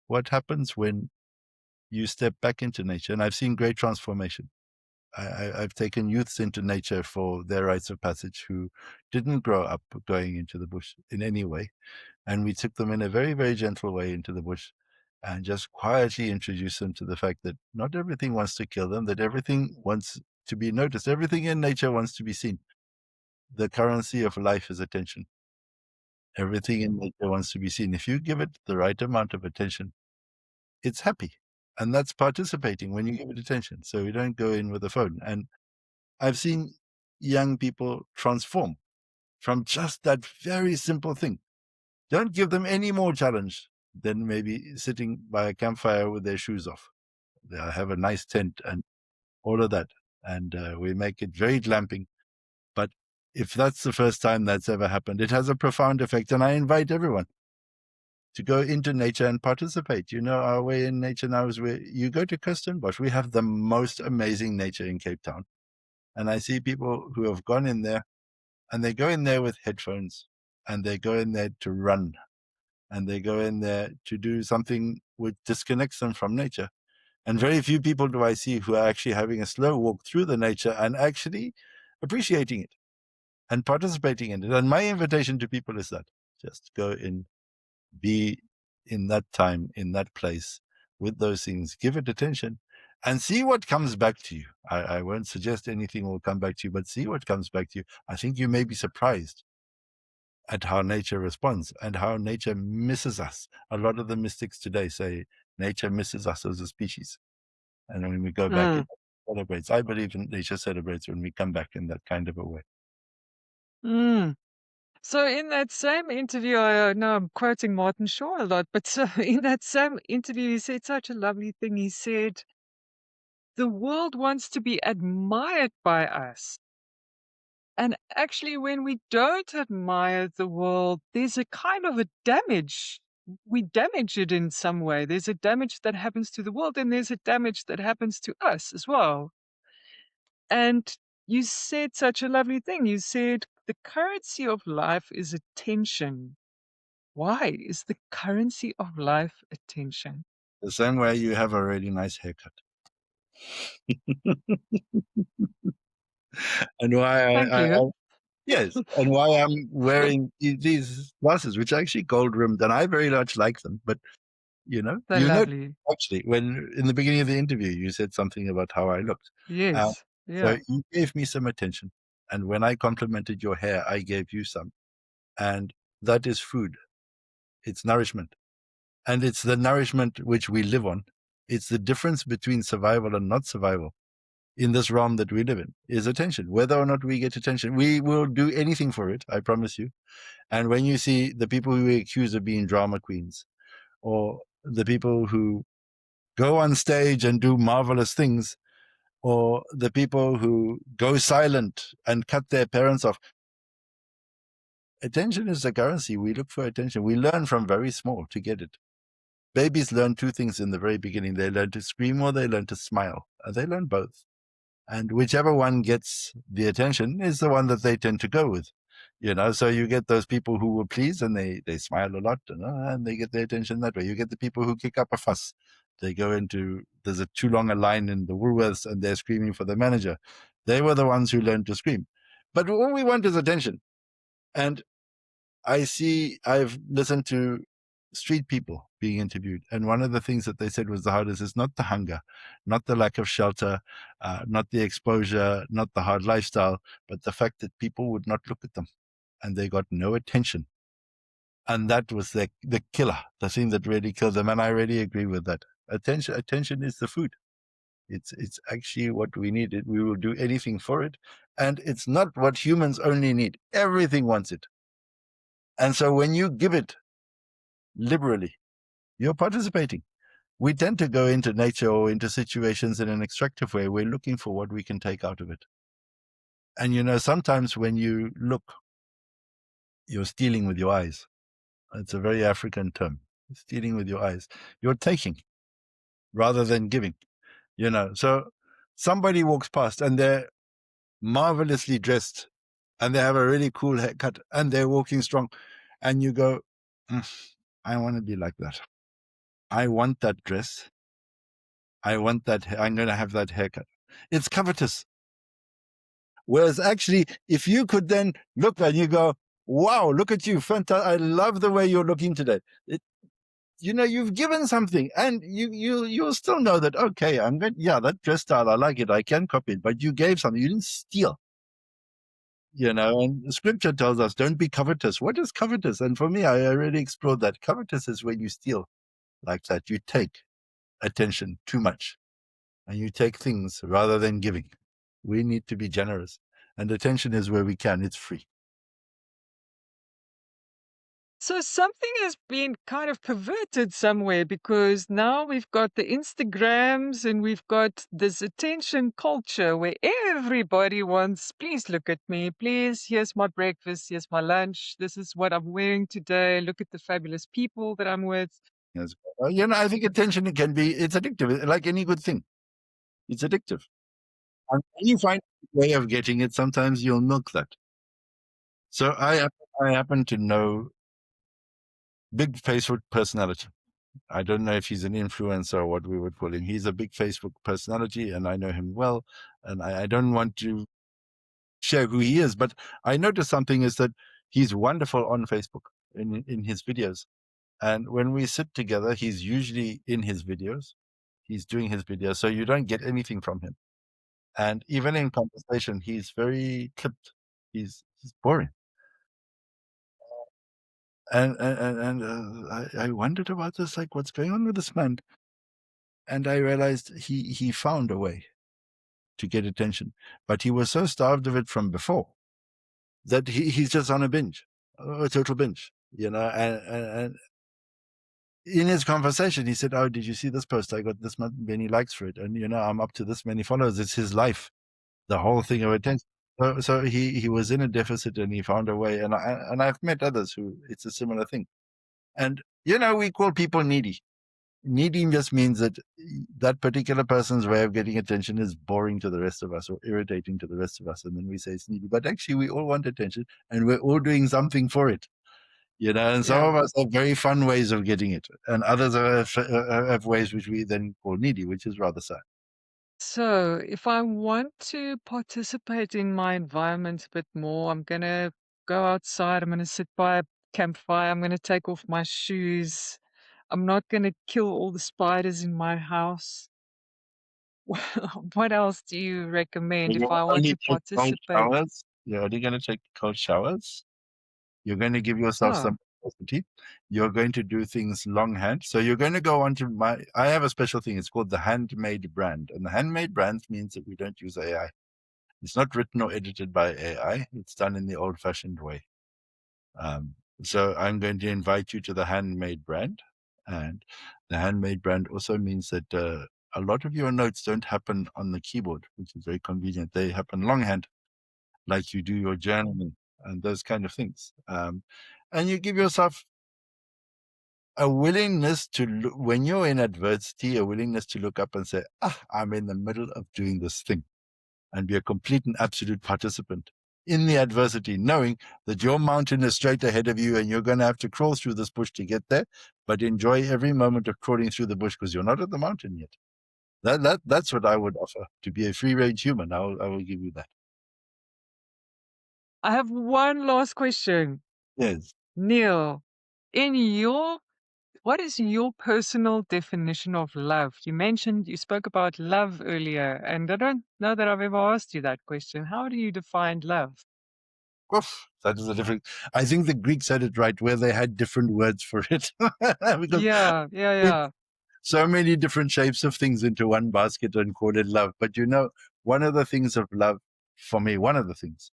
what happens when you step back into nature? And I've seen great transformation. I've taken youths into nature for their rites of passage who didn't grow up going into the bush in any way. And we took them in a very, very gentle way into the bush and just quietly introduced them to the fact that not everything wants to kill them, that everything wants to be noticed. Everything in nature wants to be seen. The currency of life is attention. Everything in nature wants to be seen. If you give it the right amount of attention, it's happy. And that's participating when you give it attention. So we don't go in with a phone. And I've seen young people transform from just that very simple thing. Don't give them any more challenge than maybe sitting by a campfire with their shoes off. They have a nice tent and all of that. And we make it very glamping. But if that's the first time that's ever happened, it has a profound effect. And I invite everyone to go into nature and participate. Our way in nature now is where you go to Kirstenbosch. We have the most amazing nature in Cape Town. And I see people who have gone in there, and they go in there with headphones, and they go in there to run, and they go in there to do something which disconnects them from nature. And very few people do I see who are actually having a slow walk through the nature and actually appreciating it and participating in it. And my invitation to people is that just go in, be in that time, in that place with those things, give it attention and see what comes back to you. I won't suggest anything will come back to you, but see what comes back to you. I think you may be surprised at how nature responds and how nature misses us. A lot of the mystics today say nature misses us as a species. And when we go back, it celebrates. I believe in nature celebrates when we come back in that kind of a way. Mm. So in that same interview, I know I'm quoting Martin Shaw a lot, but so in that same interview, he said such a lovely thing. He said, the world wants to be admired by us. And actually, when we don't admire the world, there's a kind of a damage. We damage it in some way. There's a damage that happens to the world, and there's a damage that happens to us as well. And you said such a lovely thing. You said the currency of life is attention. Why is the currency of life attention? The same way you have a really nice haircut. And why Thank you. yes, and why I'm wearing these glasses, which are actually gold rimmed, and I very much like them. But They're lovely. actually when in the beginning of the interview you said something about how I looked. Uh, Yes. so Yeah. you gave me some attention, and when I complimented your hair, I gave you some, and that is food. It's nourishment, and it's the nourishment which we live on. It's the difference between survival and not survival in this realm that we live in is attention. Whether or not we get attention, we will do anything for it, I promise you. And when you see the people who we accuse of being drama queens, or the people who go on stage and do marvelous things, or the people who go silent and cut their parents off, attention is the currency. We look for attention. We learn from very small to get it. Babies learn two things in the very beginning. They learn to scream or they learn to smile. They learn both. And whichever one gets the attention is the one that they tend to go with. So you get those people who were pleased and they smile a lot and they get their attention that way. You get the people who kick up a fuss. They go into, there's too long a line in the Woolworths and they're screaming for the manager. They were the ones who learned to scream. But all we want is attention. And I've listened to street people being interviewed. And one of the things that they said was the hardest is not the hunger, not the lack of shelter, not the exposure, not the hard lifestyle, but the fact that people would not look at them and they got no attention. And that was the killer, the thing that really killed them. And I really agree with that. Attention is the food. It's actually what we need. We will do anything for it. And it's not what humans only need. Everything wants it. And so when you give it liberally, you're participating. We tend to go into nature or into situations in an extractive way. We're looking for what we can take out of it. And sometimes when you look, you're stealing with your eyes. It's a very African term. Stealing with your eyes. You're taking rather than giving. So somebody walks past and they're marvelously dressed and they have a really cool haircut and they're walking strong. And you go, I want to be like that. I want that dress. I want that. I'm going to have that haircut. It's covetous. Whereas actually, if you could then look and you go, wow, look at you. Fantastic. I love the way you're looking today. You've given something and you'll still know that, okay, I'm good. Yeah, that dress style, I like it. I can copy it, but you gave something. You didn't steal. And the scripture tells us, don't be covetous. What is covetous? And for me, I already explored that. Covetous is when you steal like that. You take attention too much and you take things rather than giving. We need to be generous. And attention is where we can. It's free. So something has been kind of perverted somewhere, because now we've got the Instagrams and we've got this attention culture where everybody wants, please look at me, please, here's my breakfast, here's my lunch, this is what I'm wearing today, look at the fabulous people that I'm with. Yes. I think attention it's addictive, like any good thing. It's addictive. And when you find a way of getting it, sometimes you'll milk that. So I happen to know big Facebook personality. I don't know if he's an influencer or what we would call him. He's a big Facebook personality, and I know him well. And I don't want to share who he is, but I noticed something is that he's wonderful on Facebook in his videos. And when we sit together, he's usually in his videos. He's doing his videos, so you don't get anything from him. And even in conversation, he's very clipped. He's boring. And I wondered about this, like, what's going on with this man? And I realized he found a way to get attention, but he was so starved of it from before that he's just on a binge, a total binge, and in his conversation, he said, oh, did you see this post? I got this many likes for it. And, I'm up to this many followers. It's his life, the whole thing of attention. So he was in a deficit and he found a way. And I've met others who it's a similar thing. And, we call people needy. Needy just means that that particular person's way of getting attention is boring to the rest of us or irritating to the rest of us. And then we say it's needy. But actually, we all want attention and we're all doing something for it. And some of us have very fun ways of getting it, and others have ways which we then call needy, which is rather sad. So if I want to participate in my environment a bit more, I'm going to go outside, I'm going to sit by a campfire, I'm going to take off my shoes. I'm not going to kill all the spiders in my house. What else do you recommend if I want to participate? You're only going to take cold showers. You're going to give yourself Oh, some capacity. You're going to do things longhand. So you're going to go onto I have a special thing. It's called the handmade brand. And the handmade brand means that we don't use AI. It's not written or edited by AI. It's done in the old fashioned way. So I'm going to invite you to the handmade brand. And the handmade brand also means that a lot of your notes don't happen on the keyboard, which is very convenient. They happen longhand, like you do your journaling and those kind of things. And you give yourself a willingness to, when you're in adversity, a willingness to look up and say, I'm in the middle of doing this thing, and be a complete and absolute participant in the adversity, knowing that your mountain is straight ahead of you and you're going to have to crawl through this bush to get there, but enjoy every moment of crawling through the bush because you're not at the mountain yet. That's what I would offer. To be a free-range human, I will give you that. I have one last question. Yes. Neil, in your What is your personal definition of love? You spoke about love earlier, and I don't know that I've ever asked you that question. How do you define love? Oof, that is a different. I think the Greeks had it right, where they had different words for it, because Yeah, yeah, put yeah. so many different shapes of things into one basket and call it love. But one of the things of love, for me, one of the things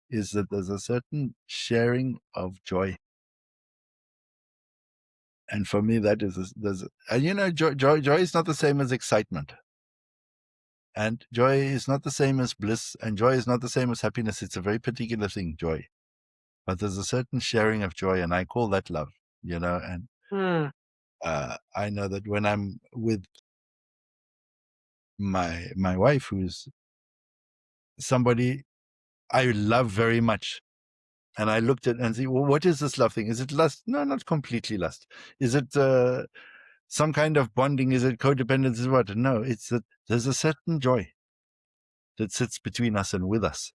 is that there's a certain sharing of joy. And for me, that is, joy is not the same as excitement. And joy is not the same as bliss. And joy is not the same as happiness. It's a very particular thing, joy. But there's a certain sharing of joy, and I call that love, and Mm. I know that when I'm with my wife, who's somebody I love very much, and I looked at and see, well, what is this love thing? Is it lust? No, not completely lust. Is it some kind of bonding? Is it codependence? Is what? No, it's that there's a certain joy that sits between us and with us.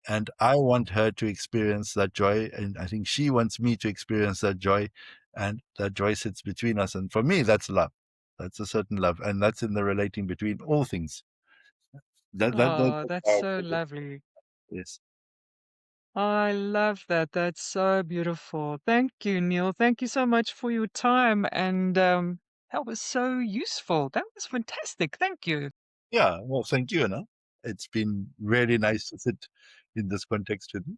And I want her to experience that joy. And I think she wants me to experience that joy. And that joy sits between us. And for me, that's love. That's a certain love. And that's in the relating between all things. That's Oh, that's how I so put it. lovely. Yes. I love that. That's so beautiful. Thank you, Neil. Thank you so much for your time. And that was so useful. That was fantastic. Thank you. Yeah. Well, thank you, Anna. It's been really nice to sit in this context with you.